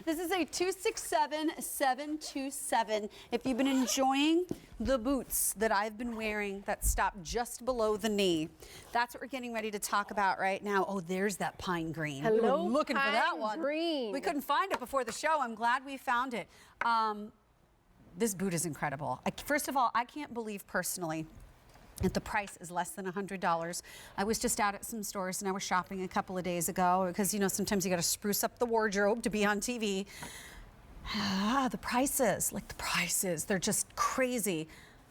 This is a 267727. If you've been enjoying the boots that I've been wearing that stop just below the knee, that's what we're getting ready to talk about right now. Oh, there's that pine green. Hello, we were looking for that one. Green. We couldn't find it before the show. I'm glad we found it. This boot is incredible. First of all, I can't believe personally that the price is less than $100. I was just out at some stores and I was shopping a couple of days ago because, you know, sometimes you got to spruce up the wardrobe to be on TV. The prices, they're just crazy.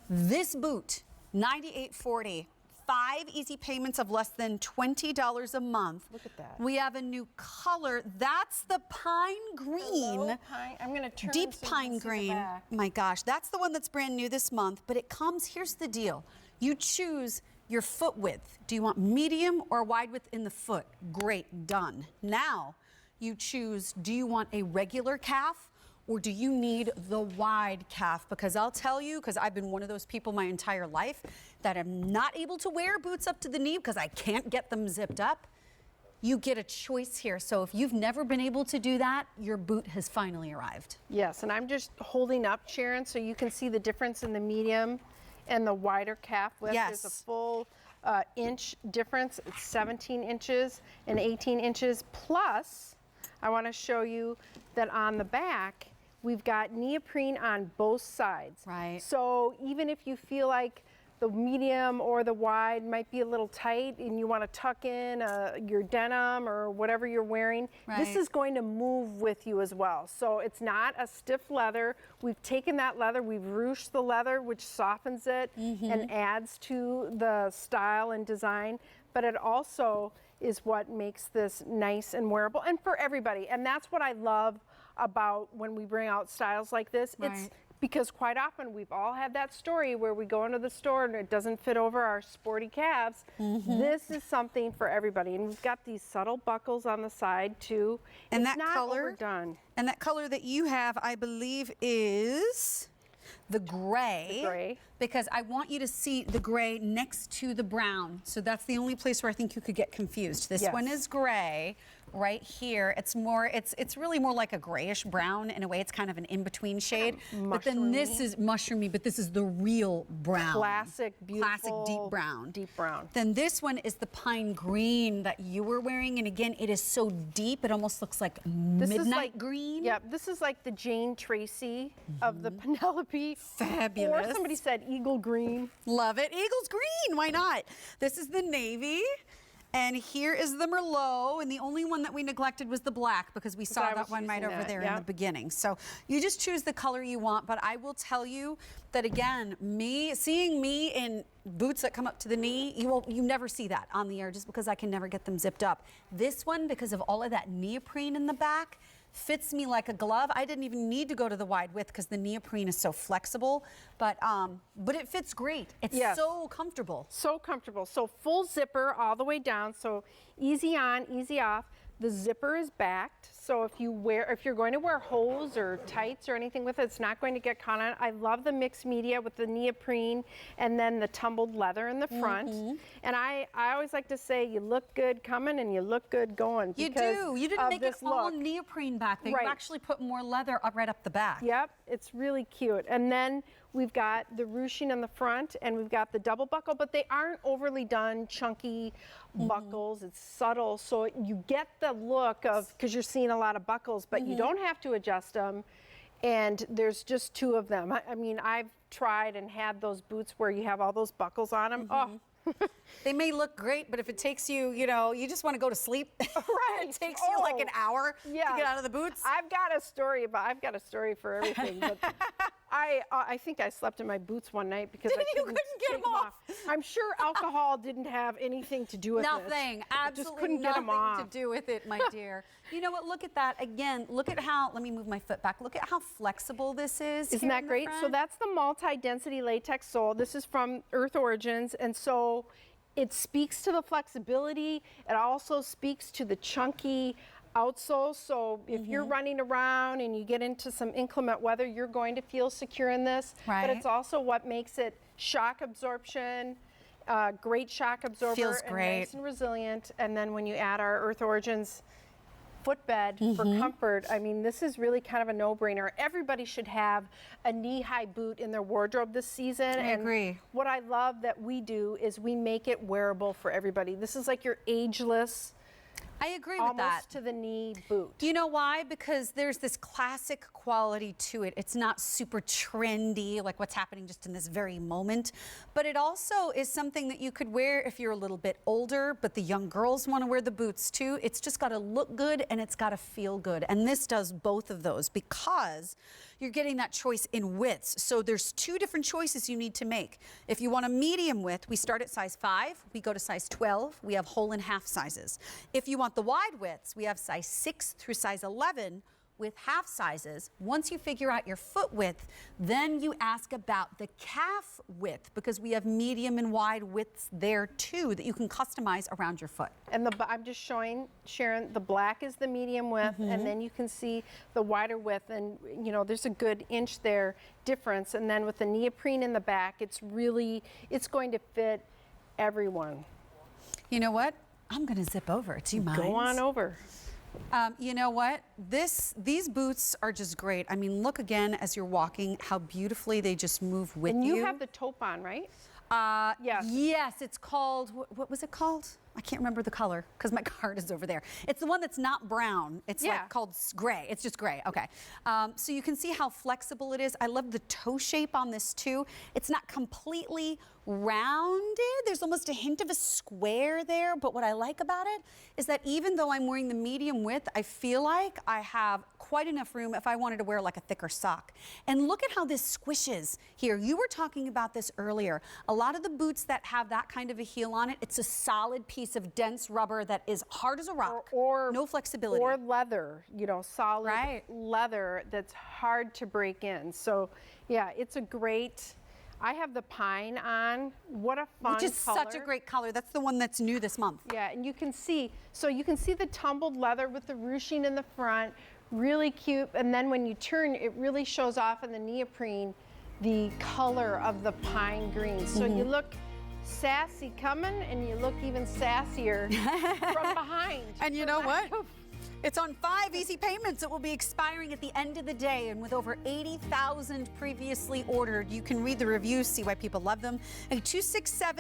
This boot, $98.40. 5 easy payments of less than $20 a month. Look at that. We have a new color. That's the pine green. Hello, pine. I'm going to turn deep so pine green. My gosh, that's the one that's brand new this month, but it comes, here's the deal. You choose your foot width. Do you want medium or wide width in the foot? Great, done. Now you choose, do you want a regular calf or do you need the wide calf? Because I'll tell you, because I've been one of those people my entire life that am not able to wear boots up to the knee because I can't get them zipped up. You get a choice here. So if you've never been able to do that, your boot has finally arrived. Yes, and I'm just holding up, Sharon, so you can see the difference in the medium and the wider calf width. Yes. There's a full inch difference. It's 17 inches and 18 inches. Plus, I want to show you that on the back, we've got neoprene on both sides. Right. So even if you feel like the medium or the wide might be a little tight and you want to tuck in your denim or whatever you're wearing, this is going to move with you as well. So it's not a stiff leather. We've taken that leather, we've ruched the leather, which softens it and adds to the style and design, but it also is what makes this nice and wearable and for everybody. And that's what I love about when we bring out styles like this. It's because quite often we've all had that story where we go into the store and it doesn't fit over our sporty calves. This is something for everybody. And we've got these subtle buckles on the side too. And it's that not color, overdone. And that color that you have, I believe, is the gray. The gray. Because I want you to see the gray next to the brown. So that's the only place where I think you could get confused. This one is gray right here. It's more, it's really more like a grayish brown in a way. It's kind of an in-between shade. But then this is mushroomy, but this is the real brown. Classic, beautiful. Classic deep brown. Deep brown. Then this one is the pine green that you were wearing. And again, it is so deep, it almost looks like midnight green. Yeah, this is like the Jane Tracy of the Penelope. Fabulous. Or somebody said eagle green. Love it. Eagle's green. Why not? This is the navy. And here is the Merlot, and the only one that we neglected was the black because we saw that one right over there in the beginning. So you just choose the color you want, but I will tell you that again, seeing me in boots that come up to the knee, you never see that on the air just because I can never get them zipped up. This one, because of all of that neoprene in the back, fits me like a glove. I didn't even need to go to the wide width because the neoprene is so flexible, but it fits great. It's so comfortable. So comfortable. So full zipper all the way down. So easy on, easy off. The zipper is backed. So if you're going to wear hose or tights or anything with it, it's not going to get caught on. I love the mixed media with the neoprene and then the tumbled leather in the front. And I always like to say you look good coming and you look good going. You do. You didn't make it all neoprene back there. You actually put more leather right up the back. Yep. It's really cute. And then we've got the ruching in the front and we've got the double buckle, but they aren't overly done, chunky buckles. It's subtle. So you get the look of, because you're seeing a lot of buckles, but you don't have to adjust them. And there's just 2 of them. I mean, I've tried and had those boots where you have all those buckles on them. Oh. They may look great, but if it takes you, you just want to go to sleep. Right. It takes you like an hour to get out of the boots. I've got a story for everything. But I think I slept in my boots one night because I couldn't get them off. I'm sure alcohol didn't have anything to do with it. Nothing. Absolutely nothing to do with it, my dear. You know what? Look at that again. Look at how. Let me move my foot back. Look at how flexible this is. Isn't that great? So that's the multi-density latex sole. This is from Earth Origins, and so it speaks to the flexibility. It also speaks to the chunky outsole. So if you're running around and you get into some inclement weather, you're going to feel secure in this. But it's also what makes it shock absorption, great shock absorber. Feels great. And nice and resilient. And then when you add our Earth Origins footbed for comfort, I mean, this is really kind of a no-brainer. Everybody should have a knee-high boot in their wardrobe this season. I agree. What I love that we do is we make it wearable for everybody. This is like your ageless, I agree with that. almost to the knee boot. You know why? Because there's this classic quality to it. It's not super trendy, like what's happening just in this very moment. But it also is something that you could wear if you're a little bit older, but the young girls want to wear the boots too. It's just got to look good and it's got to feel good. And this does both of those because you're getting that choice in widths. So there's two different choices you need to make. If you want a medium width, we start at size 5, we go to size 12, we have whole and half sizes. If you want the wide widths, we have size 6 through size 11 with half sizes. Once you figure out your foot width, then you ask about the calf width because we have medium and wide widths there too that you can customize around your foot. And I'm just showing Sharon, the black is the medium width, and then you can see the wider width, and you know there's a good inch there difference. And then with the neoprene in the back, it's going to fit everyone. You know what? I'm gonna zip over. Do you mind? Go on over. You know what? These boots are just great. I mean, look again as you're walking, how beautifully they just move with you. And you have the taupe on, right? Yes. Yes, it's called, what was it called? I can't remember the color because my card is over there. It's the one that's not brown. It's like called gray. It's just gray. Okay. So you can see how flexible it is. I love the toe shape on this too. It's not completely rounded. There's almost a hint of a square there. But what I like about it is that even though I'm wearing the medium width, I feel like I have quite enough room if I wanted to wear like a thicker sock. And look at how this squishes here. You were talking about this earlier. A lot of the boots that have that kind of a heel on it, it's a solid piece of dense rubber that is hard as a rock, or no flexibility. Or leather, you know, solid leather that's hard to break in. So yeah, it's a great, I have the pine on. What a fun color. Which is such a great color. That's the one that's new this month. Yeah, and you can see, so you can see the tumbled leather with the ruching in the front, really cute. And then when you turn, it really shows off in the neoprene the color of the pine green. So you look sassy coming and you look even sassier from behind. And you know what? It's on 5 easy payments. It will be expiring at the end of the day. And with over 80,000 previously ordered, you can read the reviews, see why people love them. A 267